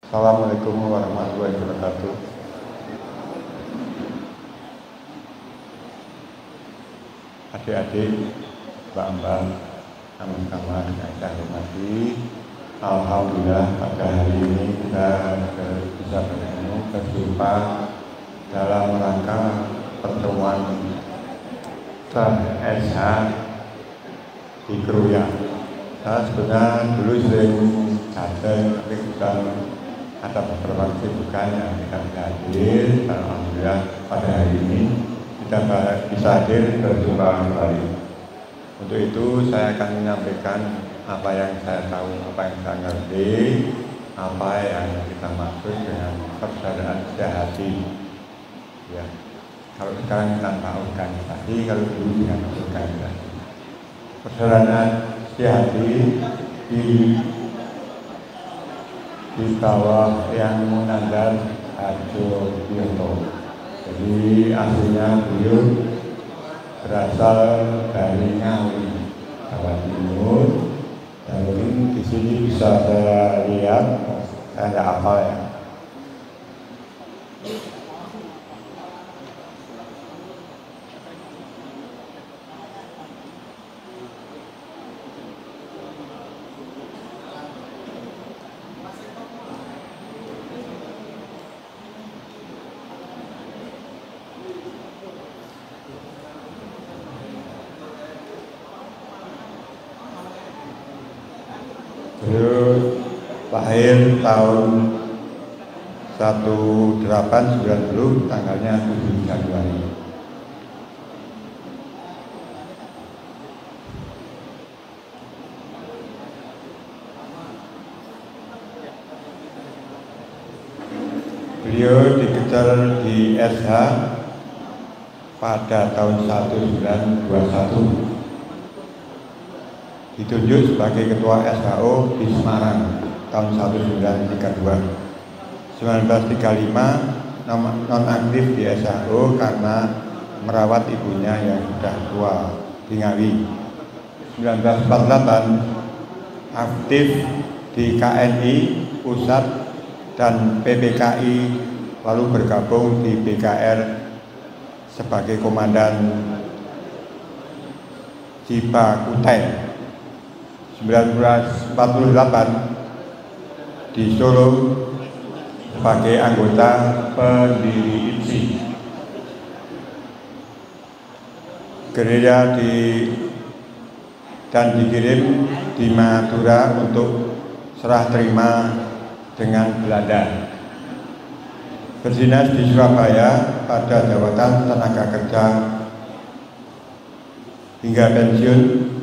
Assalamualaikum warahmatullahi wabarakatuh. Adik-adik, mbak-mbak, kawan-kawan yang saya hormati, alhamdulillah pada hari ini kita bisa bertemu berjumpa dalam rangka pertemuan SH di Keruya. Saya sebenarnya dulu sering datang, tapi bukan ada beberapa kesibukan yang kita bisa hadir. Alhamdulillah pada hari ini kita bisa hadir berjumpa kembali. Untuk itu saya akan menyampaikan apa yang saya tahu, apa yang saya ngerti, apa yang kita maksud dengan persaudaraan sehati. Ya, kalau sekarang tanpa organisasi, kalau dulu dengan organisasi. Persaudaraan sehati di bawah yang menandar Harjo Bioto. Jadi aslinya beliau berasal dari Ngawi, Jawa Timur. Dan mungkin di sini bisa saya lihat, saya tidak hafal ya. Beliau lahir tahun 1890, tanggalnya 7 Januari. Beliau dikejar di SH pada tahun 1921. Ditunjuk sebagai Ketua SHO di Semarang tahun 1932. 1935 nonaktif di SHO karena merawat ibunya yang sudah tua di Ngawi. 1948 aktif di KNI Pusat dan PPKI, lalu bergabung di BKR sebagai Komandan Cipakutai. 1948 di Solo sebagai anggota pendiri IPSI. Gereja dan dikirim di Madura untuk serah terima dengan Belanda. Berdinas di Surabaya pada jabatan tenaga kerja hingga pensiun.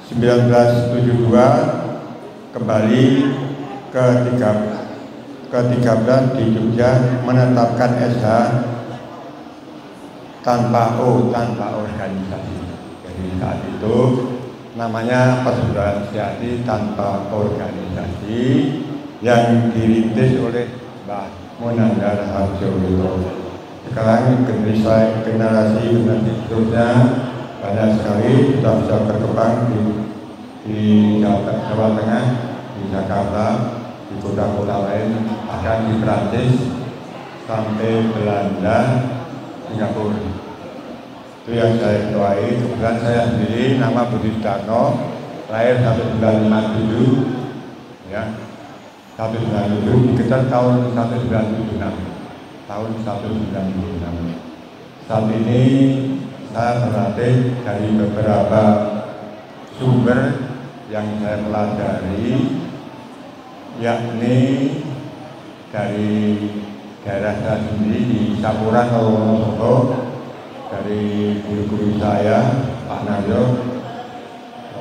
1972 kembali ke 13 di Jogja, menetapkan SH tanpa organisasi. Jadi saat itu namanya Persaudaraan Sehati tanpa organisasi yang dirintis oleh Mbah Munandar Harjo Bioto. Sekarang generasi seterusnya banyak sekali sudah bisa berkembang di Jawa Tengah, di Jakarta, di kota-kota lain, bahkan di Prancis sampai Belanda, Singapura. Itu yang saya ketuai. Kebetulan saya sendiri nama Budi Sudarno, lahir 1957, ya, 1997, dikejar tahun 1976, tahun 1976. Saat ini saya berlatih dari beberapa sumber yang saya pelajari, yakni dari daerah saya sendiri di Sapuran, Wonosobo, dari guru-guru saya, Pak Naryo,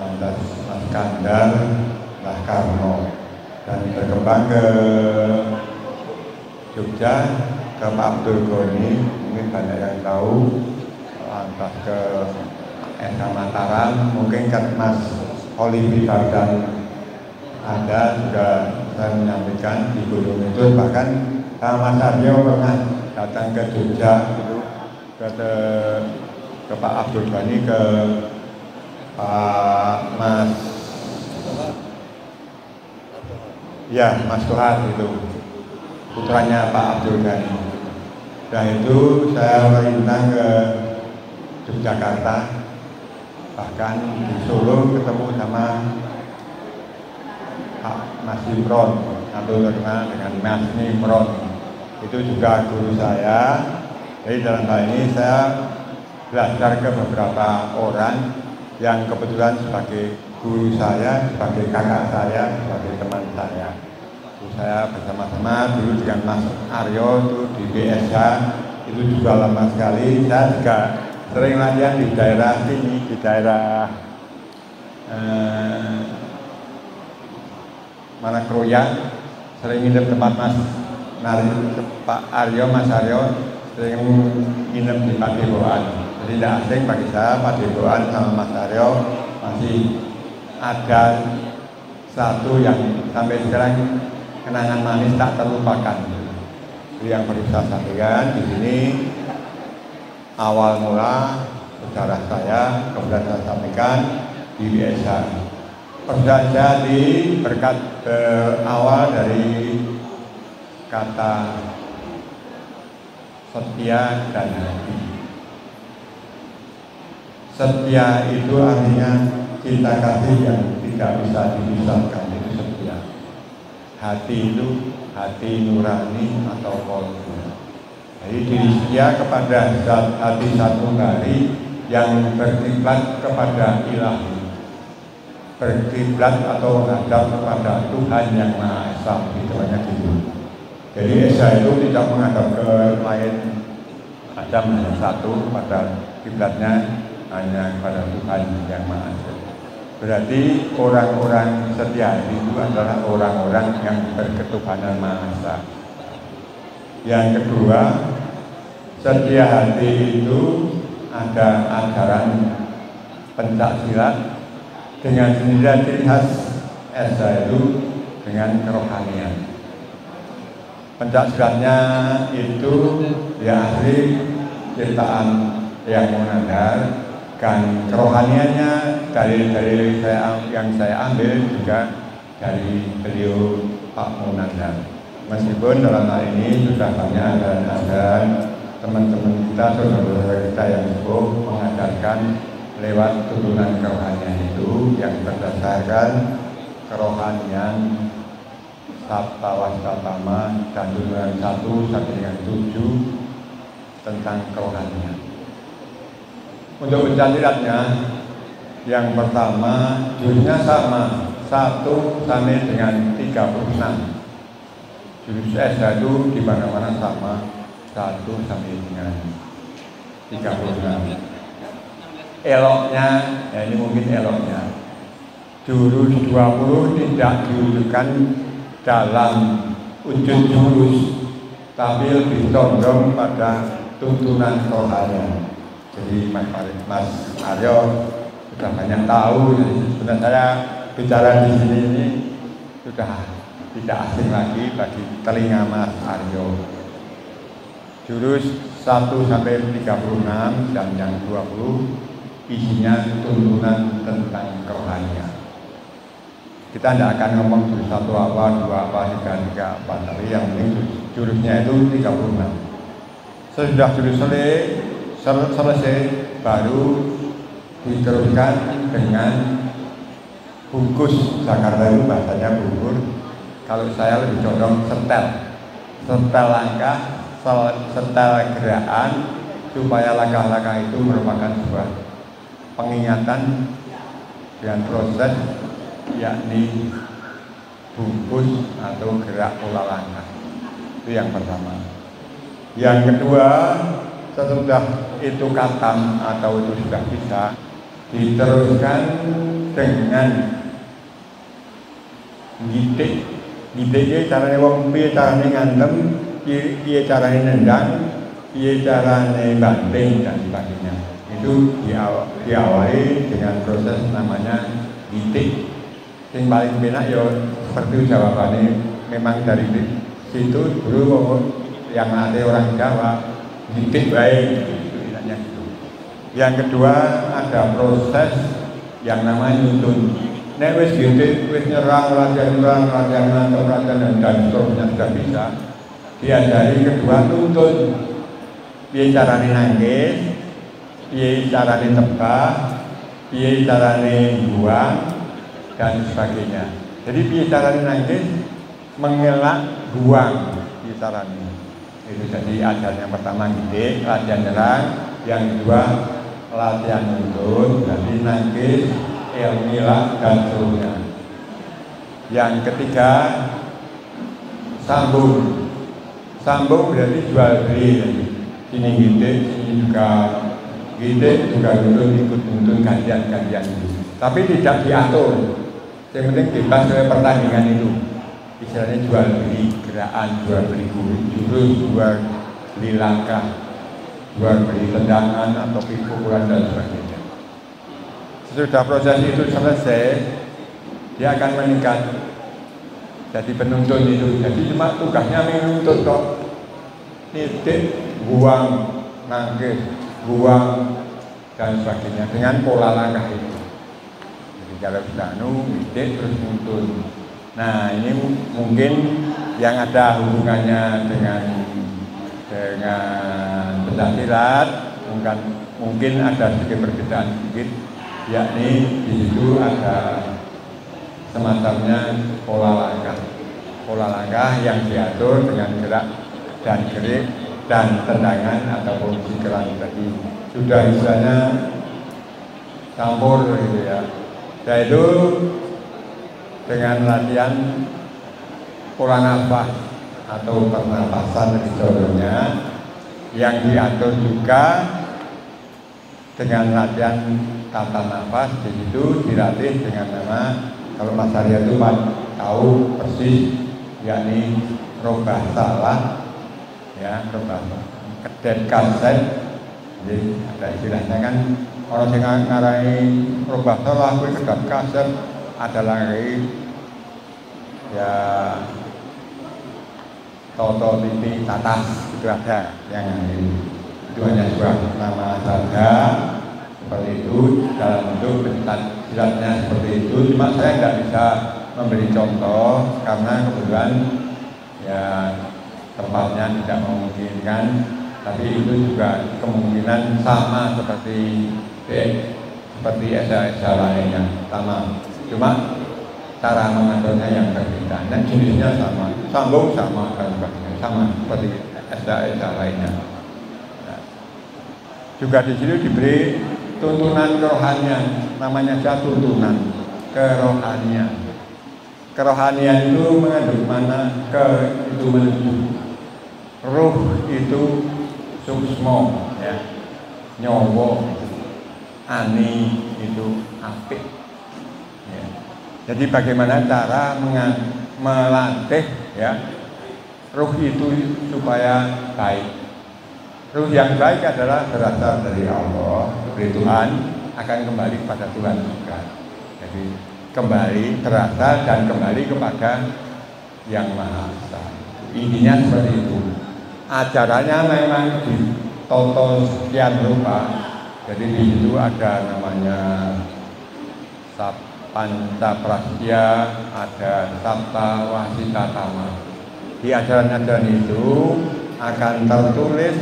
lantas Mas Kandar, Mbah Karno, dan berkembang ke Jogja, ke Pak Abdul Ghani, mungkin banyak yang tahu. Lantas ke SH Mataram, mungkin kan Mas Olivi dan ada sudah saya menyampaikan di Gunung itu, bahkan Mas Aryo pernah datang ke Jogja itu ke Pak Abdul Ghani, ke Pak Mas Ya, Mas Tuhan itu putranya Pak Abdul Ghani. Dan itu saya merintang ke Yogyakarta, bahkan di Solo ketemu sama Pak Mas Imron atau terkenal dengan Mas Imron. Itu juga guru saya. Jadi dalam hal ini saya belajar ke beberapa orang yang kebetulan sebagai guru saya, sebagai kakak saya, sebagai teman saya. Saya bersama-sama dulu dengan Mas Aryo itu di BSH, itu juga lama sekali. Saya juga sering latihan di daerah sini, di daerah mana Kroya, sering nginep tempat Mas Pak Aryo, Mas Aryo sering nginep di Padepokan. Jadi tidak asing bagi saya, Padepokan sama Mas Aryo masih ada satu yang sampai sekarang kenangan manis tak terlupakan. Jadi yang perlu saya sampaikan di sini awal mula sejarah saya kemudian saya sampaikan di BSH. Perjalanan di berkat awal dari kata setia dan hati. Setia itu artinya cinta kasih yang tidak bisa dipisahkan, itu setia. Hati itu hati nurani atau kolbu. Jadi diri setia kepada hati satu hari yang berkiblat kepada ilahi, berkiblat atau menghadap kepada Tuhan yang Maha Esa, itu banyak itu. Jadi Esa itu tidak menghadap ke lain, ada hanya satu, pada kiblatnya hanya kepada Tuhan yang Maha Esa. Berarti orang-orang setia itu adalah orang-orang yang berketuhanan Maha Esa. Yang kedua, setia hati itu ada ajaran pencaksilat dengan sendirian ciri khas Esa itu dengan kerohanian. Pencaksilatnya itu ya asli ciptaan yang Monandar. Dan kerohaniannya dari yang saya ambil juga dari beliau Pak Monandar. Meskipun dalam hal ini sudah banyak ajaran teman-teman kita, saudara-saudara kita yang sepuh mengajarkan lewat turunan kerohanian itu yang berdasarkan kerohanian Sabta Wastatama dan turunan 1 sampai dengan 7 tentang kerohanian. Untuk pencaksilatnya, yang pertama jurusnya sama 1 sampai dengan 36. Jurus Esa itu di mana-mana sama 1 sampai dengan 36. Eloknya, ya ini mungkin eloknya. Jurus 20 tidak diwujudkan dalam wujud jurus, tapi lebih condong pada tuntunan rohani. Jadi Mas Aryo sudah banyak tahu. Sebenarnya saya bicara di sini ini sudah tidak asing lagi bagi telinga Mas Aryo. Jurus 1 sampai 36 dan yang 20 isinya tuntunan tentang kerohanian. Kita tidak akan ngomong jurus 1 apa, 2 apa, 3 apa, tapi yang penting jurusnya itu 36. Sesudah jurus selesai baru diteruskan dengan bungkus. Jakarta itu bahasanya bungkus, kalau saya lebih condong setel langkah, setel gerakan, supaya langkah-langkah itu merupakan sebuah pengingatan dengan proses, yakni bungkus atau gerak pola langkah. Itu yang pertama. Yang kedua, sesudah itu katam atau itu sudah bisa, diteruskan dengan gitik. Gitiknya caranya wong piye caranya ngantem, piye caranya nendang, piye caranya banting dan sebagainya. Itu diawali dengan proses namanya gitik. Yang paling enak ya seperti jawabannya memang dari situ dulu yang ada orang Jawa gitik baik, itu enaknya gitu. Yang kedua ada proses yang namanya nyuntun. nek wis gede, wis nyerang, latihan mantap, latihan dan seterusnya sudah bisa. Diajari kedua tuntun, piye carane nangkis, piye carane tebak, piye carane buang dan sebagainya. Jadi piye carane nangkis, mengelak, buang, piye carane. Itu jadi ajaran yang pertama gede, latihan nyerang, yang kedua latihan nuntun, jadi nangkis, mengelak dan seterusnya. Yang ketiga sambung. Sambung berarti jual beli. Sini gede, sini juga gede, juga nuntun gantian. Tapi tidak diatur. Yang penting bebas oleh pertandingan itu. Istilahnya jual beli gerakan, jual beli jurus, jual beli langkah, jual beli tendangan atau pukulan dan sebagainya. Sesudah proses itu selesai, dia akan meningkat jadi penuntun itu. Jadi cuma tugasnya menuntut kok, titik, buang, nangkis, buang dan sebagainya dengan pola langkah itu. Jadi kalau sudah titik terus nuntun. Nah ini mungkin yang ada hubungannya dengan pencaksilat, mungkin ada sedikit perbedaan sedikit, yakni di situ ada semacamnya pola langkah yang diatur dengan gerak dan gerik dan tendangan ataupun sikelan tadi sudah istilahnya campur gitu ya. Yaitu dengan latihan pola nafas atau pernapasan sebelumnya yang diatur juga dengan latihan tata nafas. Di situ dilatih dengan nama, kalau Mas Arya itu tahu persis, yakni robah salah, ya robah kedet kaset. Jadi ada istilahnya kan orang yang ngarai robah salah, kedet kaset adalah ya toto titik tatas itu ada yang itu hanya sebuah nama saja seperti itu dalam bentuk pencat silatnya seperti itu. Cuma saya tidak bisa memberi contoh karena kebetulan ya tempatnya tidak memungkinkan, tapi itu juga kemungkinan sama seperti esa lainnya sama. Cuma cara mengaturnya yang berbeda, dan jenisnya sama, sambung sama dan sebagainya sama seperti esa lainnya. Nah, juga di sini diberi tuntunan kerohanian, namanya saja tuntunan kerohanian. Kerohanian itu mengandung mana? Itu menuju ruh itu suksmo, ya, nyowo, ani itu apik. Jadi bagaimana cara melatih ya ruh itu supaya baik. Ruh yang baik adalah berasal dari Allah, dari Tuhan, akan kembali kepada Tuhan juga. Jadi kembali berasal dan kembali kepada Yang Maha Esa. Intinya seperti itu. Acaranya memang ditoto sekian rupa. Jadi di situ ada namanya Pancaprasya, ada Sabta Wasita Tama. Di ajaran-ajaran itu akan tertulis,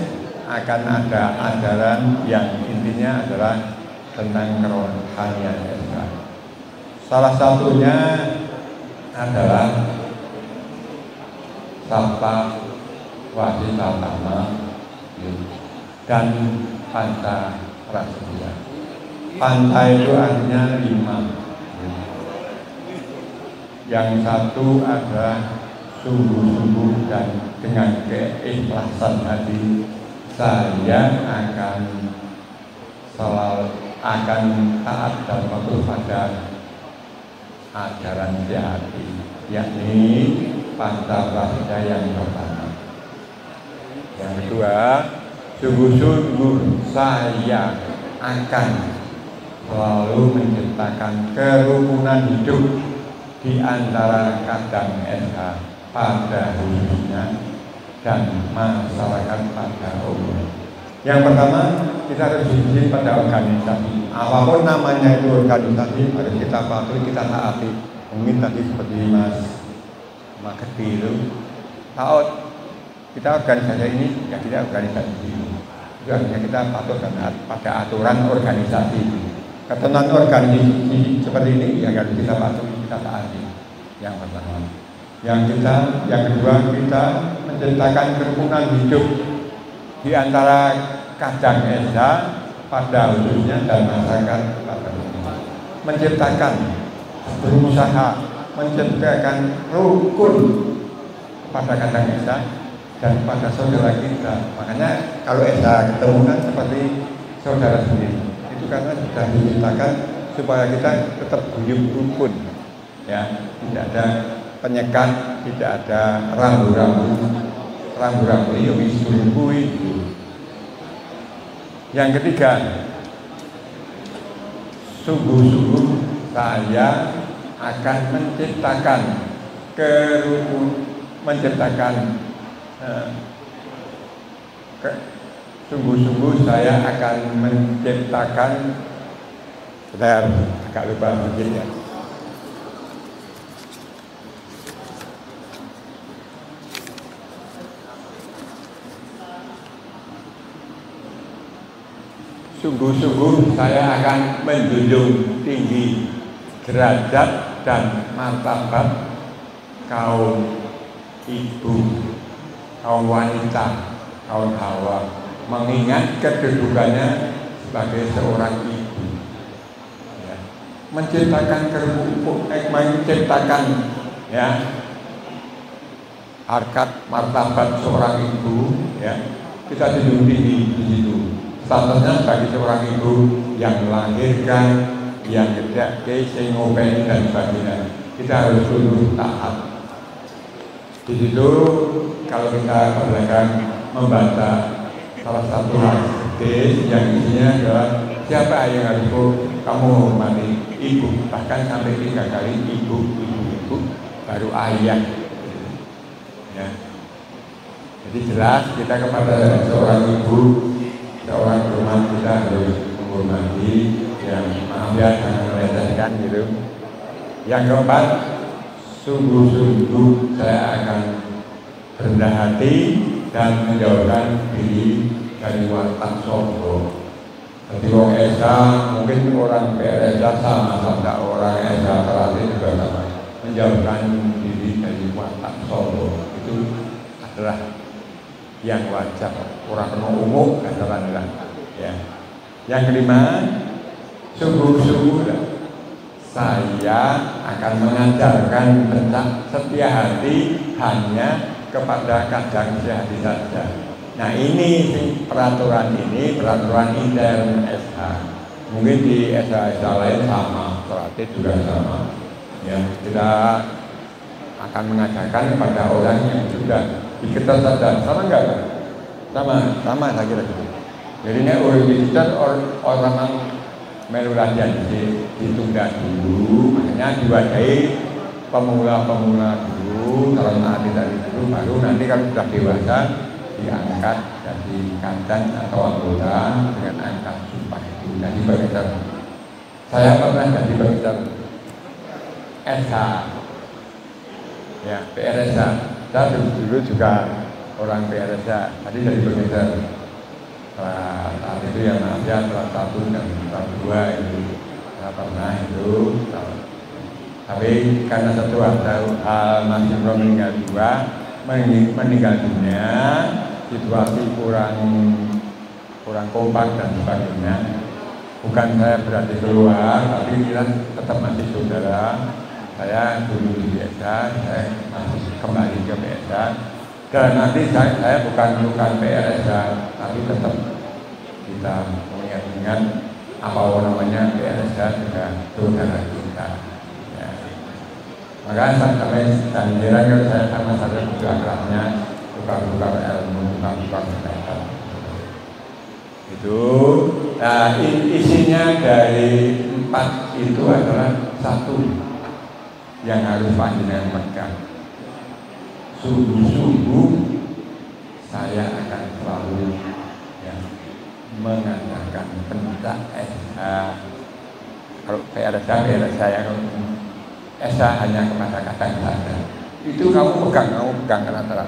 akan ada ajaran yang intinya adalah tentang kerohanian. Salah satunya adalah Sabta Wasita Tama dan Pancaprasya. Panca itu artinya 5. Yang satu adalah sungguh-sungguh dan dengan keikhlasan hati saya akan taat dan patuh pada ajaran sejati, yakni Pancaprasya yang pertama. Yang kedua, sungguh-sungguh saya akan selalu menciptakan kerukunan hidup di antara kadang SH pada khususnya dan masyarakat pada umum. Yang pertama, kita harus disiplin pada organisasi. Apapun namanya itu organisasi, harus kita patuhi, kita taati. Mungkin tadi seperti Mas Maketi itu, taat kita organisasi ini, ya kita organisasi ini. Itu artinya kita patuh pada aturan organisasi. Ketentuan organisasi seperti ini yang harus kita patuhi, kita taati. Yang pertama. Yang kedua, kita menciptakan kerukunan hidup di antara kadang esa pada khususnya dan masyarakat pada umumnya. Menciptakan, berusaha menciptakan rukun kepada kadang esa dan pada saudara kita. Makanya kalau esa ketemu kan seperti saudara sendiri. Itu karena sudah diciptakan supaya kita tetap guyup rukun, ya, tidak ada penyekat, tidak ada rambu-rambu yang disembunyi. Yang ketiga, sungguh-sungguh saya akan sungguh-sungguh saya akan menciptakan, saya agak lupa mungkin ya. Sungguh-sungguh saya akan menjunjung tinggi derajat dan martabat kaum ibu, kaum wanita, kaum hawa, mengingat kedudukannya sebagai seorang ibu, ya. Menciptakan menciptakan, ya, harkat martabat seorang ibu, ya, kita junjung tinggi di situ. Statusnya sebagai seorang ibu yang melahirkan, yang ngedake, sing ngopeni dan sebagainya. Kita harus tunduk taat. Di situ kalau kita belajar membaca salah satu hadis yang isinya adalah siapa yang harus kamu hormati? Ibu, bahkan sampai 3 kali ibu, baru ayah. Ya. Jadi jelas kita kepada seorang ibu, seorang rumah kita harus menghormati, yang maaf ya jangan melecehkan gitu. Yang keempat, sungguh-sungguh saya akan rendah hati dan menjauhkan diri dari watak sombong. Jadi orang Esa, mungkin orang PRSA sama orang Esa terlatih juga sama. Menjauhkan diri dari watak sombong itu adalah yang wajar, orang penuh umum katakanlah, ya. Yang kelima, sungguh-sungguh saya akan mengajarkan tentang setia hati hanya kepada kadang sehati saja. Nah ini peraturan intern SH. Mungkin di SH lain sama, terlatih juga sama. Ya, kita akan mengajarkan kepada orang yang sudah diketat saja, sama enggak? Sama saya kira gitu. Jadi ini orang melu latihan ditunda dulu, makanya diwadahi pemula dulu, kalau nanti dari dulu baru nanti kalau sudah dewasa diangkat jadi kandang atau anggota dengan angkat sumpah itu. Jadi begitu. Saya pernah jadi begitu SH, ya PRSA. Saya dulu juga orang PRSA. Tadi dari begitu. Saat itu yang ya kelas 1 dan kelas 2 itu saya pernah itu. Tapi karena satu hal masih belum meninggal dunia, situasi kurang kompak dan sebagainya. Bukan saya berarti keluar, tapi kita tetap masih saudara. Saya dulu di PSA, saya masih kembali ke PSA. Dan nanti saya bukan PRSA, tapi tetap kita mengingat apa namanya PRSA juga saudara kita. Ya. Maka sampai dan kalau saya sama saja juga akrabnya tukar-tukar ilmu, tukar-tukar pengetahuan. Itu isinya dari 4 itu adalah 1 yang harus panjenengan pegang. Sungguh-sungguh saya akan selalu, ya, mengadakan pencak SH. Kalau saya kalau SH hanya kata-kata saja. Itu kamu pegang rata-rata.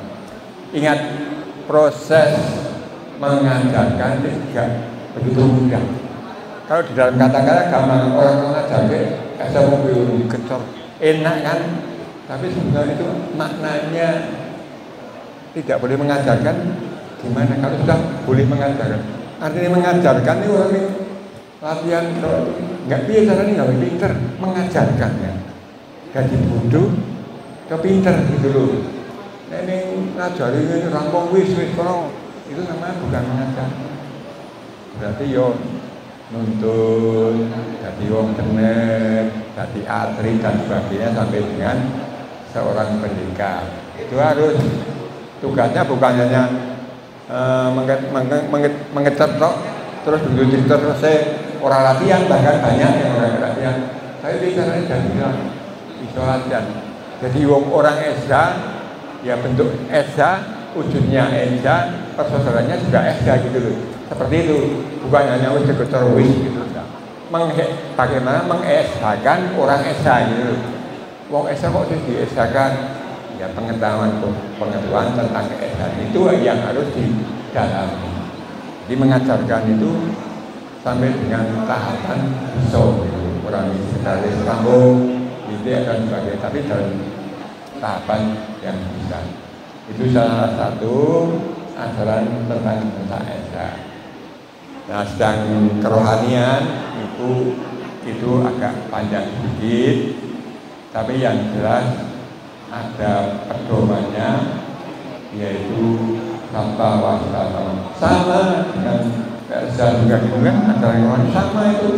Ingat, proses mengajarkan tidak begitu mudah. Kalau di dalam kata-kata gampang, orang mengajarkan SH mobil dikecor, enak kan? Tapi sebenarnya itu maknanya tidak boleh mengajarkan. Gimana kalau sudah boleh mengajarkan? Artinya mengajarkan itu orang ini latihan, nggak biasa nih, nggak pinter mengajarkan ya. Jadi bodoh, ke pinter gitu loh. Nah, ini ngajari ini rampung wis kalau itu namanya bukan mengajar. Berarti yo nuntun, jadi wong bener, jadi atri dan sebagainya sampai dengan seorang pendekar. Itu harus tugasnya bukan hanya mengecetok terus duduk selesai orang latihan, bahkan banyak yang orang latihan. Saya bicaranya jadi bisa latihan. Jadi orang Esa ya bentuk Esa, wujudnya Esa, persaudaranya juga Esa gitu loh. Seperti itu, bukan hanya wis dikecor wis gitu. Bagaimana mengesakan orang Esa gitu loh. Wong Esa kok diesakan? Ya pengetahuan tentang keesaan itu yang harus didalami. Jadi mengajarkan itu sampai dengan tahapan besok gitu. Orang dari sambung itu akan sebagainya, tapi dalam tahapan yang bisa. Itu salah satu ajaran tentang esa. Nah, sedang kerohanian itu agak panjang sedikit, tapi yang jelas ada pedomannya, yaitu kata wasata sama dengan esa juga gitu kan, ajaran kerohanian sama itu.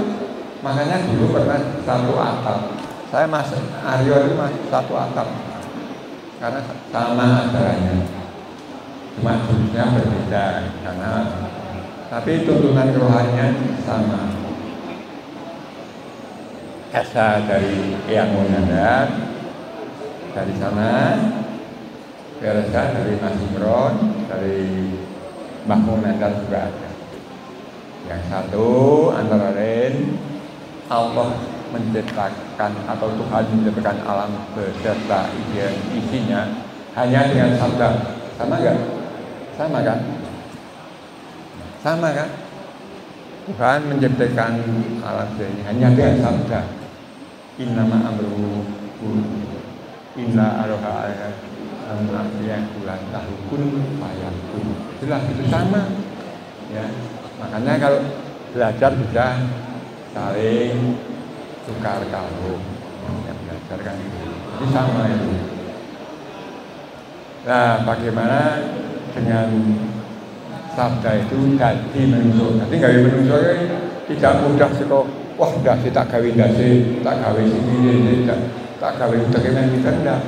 Makanya dulu pernah satu atap. Saya masuk Aryo itu masih satu atap karena sama ajarannya, cuma jenisnya berbeda karena tapi tuntunan kerohanian sama. Esa dari Eyang Monandar dari sana, Esa dari Mas Imron, dari Mbah Monandar juga ada. Yang satu antara lain Allah menciptakan atau Tuhan menciptakan alam beserta isinya hanya dengan sabda. Sama enggak? Sama kan? Sama kan? Tuhan menciptakan alam ini hanya dengan sabda. Innama amruhu inna aroha yang bulan tahukun fayakun. Jelas itu sama. Ya, makanya kalau belajar bisa saling tukar kalung, yang belajar kan itu. Jadi sama itu. Nah, bagaimana dengan sabda itu dadi menungso? Jadi gawe menungso tidak mudah sih kok. Wah, dasi tak gawe dasi, tak gawe sini, tak gawe uteknya kita enggak.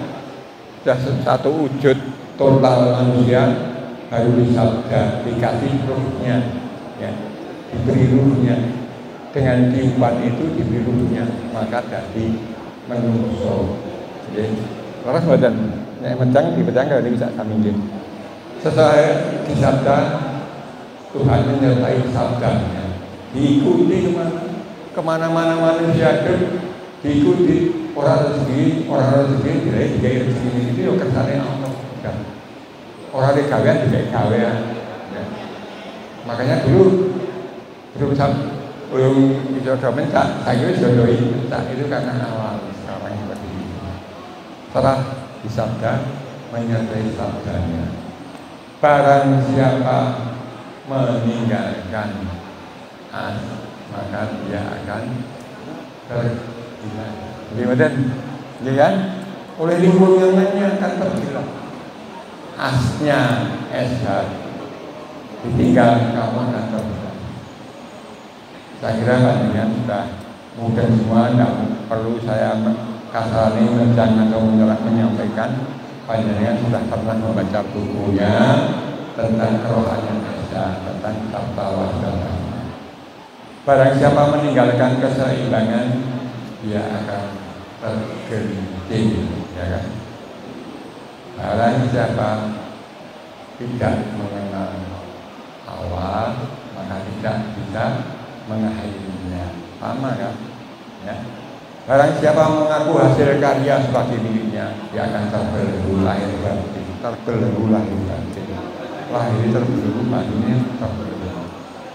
Sudah satu wujud total manusia baru disabda, dikasih ruhnya, ya, diberi ruhnya. Dengan tiupan itu diberi ruhnya, maka jadi menungso. Jadi, laras badan, yang mencang dipecang kalau bisa kami lihat. Setelah disabda, Tuhan menyertai sabdanya, diikuti kemana-mana manusia itu, diikuti orang rezeki diraih rezeki itu yang kersane Allah. Orang di gawean juga gawean. Ya. Makanya dulu belum bisa mencak, saya kira jodohi mencak itu karena awal sekarang seperti ini. Setelah disabda menyertai sabdanya, barang siapa meninggalkan maka dia akan tergila. Kemudian, ya kan? Oleh lingkungan yang lainnya akan tergila. Asnya eshat ditinggal kamu akan tergila. Saya kira panjenengan sudah mungkin semua, tidak perlu saya kasarani atau menyampaikan. Panjenengan sudah pernah membaca bukunya tentang kerohanian esa, tentang sabda wasata. Barang siapa meninggalkan keseimbangan, dia akan tergelincir, ya kan? Barang siapa tidak mengenal awal, maka tidak bisa mengakhirinya. Sama kan? Ya. Barang siapa mengaku hasil karya sebagai miliknya, dia akan terbelenggu lahir batin, terbelenggu lahir batin, lahir terbelenggu batinnya terbelenggu.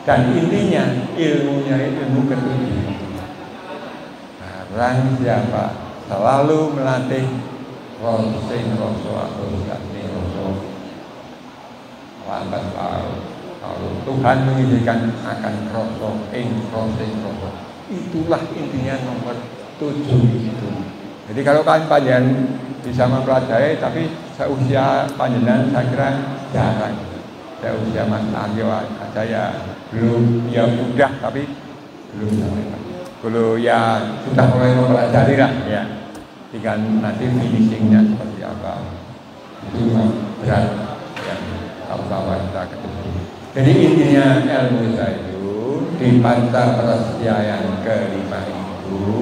Dan intinya ilmunya itu ilmu ketujuh. Barang siapa selalu melatih rosing roso atau sing roso lambat laun, kalau Tuhan mengizinkan akan roso rosing roso, itulah intinya nomor 7 itu. Jadi kalau panjenengan bisa mempelajari, tapi seusia panjenengan saya kira jarang. Seusia Mas Aryo aja ya belum, ya mudah tapi belum sampai. Kalau ya sudah mulai mempelajari lah ya, tinggal nanti finishingnya seperti apa itu berat yang tahu kita ketemu. Jadi intinya ilmu itu di panca prasya yang kelima itu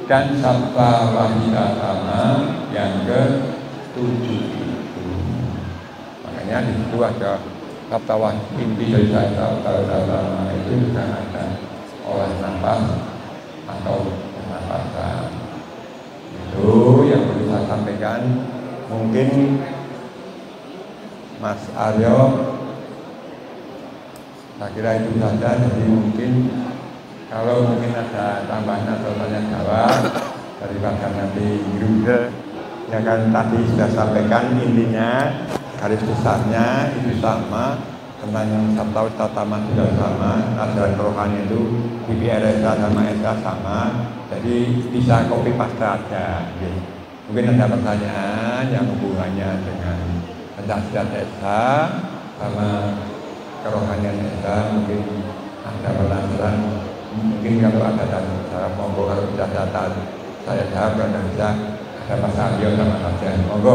dan sabta wahida sama yang ke-7 itu. Makanya di situ ada sabta wahida, inti dari sabta sama itu juga ada olah nafas atau pernapasan. Itu yang perlu saya sampaikan. Mungkin Mas Aryo, saya kira itu saja. Jadi mungkin kalau mungkin ada tambahan atau tanya jawab daripada nanti Google, ya kan tadi sudah sampaikan intinya, garis besarnya itu sama, tentang sabta utama juga sama, ajaran rohani itu BPRSA sama SA sama, jadi bisa copy paste aja. Gitu. Mungkin ada pertanyaan yang hubungannya dengan penjelasan SA sama kerohanian SA, mungkin ada pertanyaan. Mungkin kalau ada saya monggo, kalau bisa data saya jawab, kalau tidak bisa ada Mas Aryo sama Mas Jan, monggo.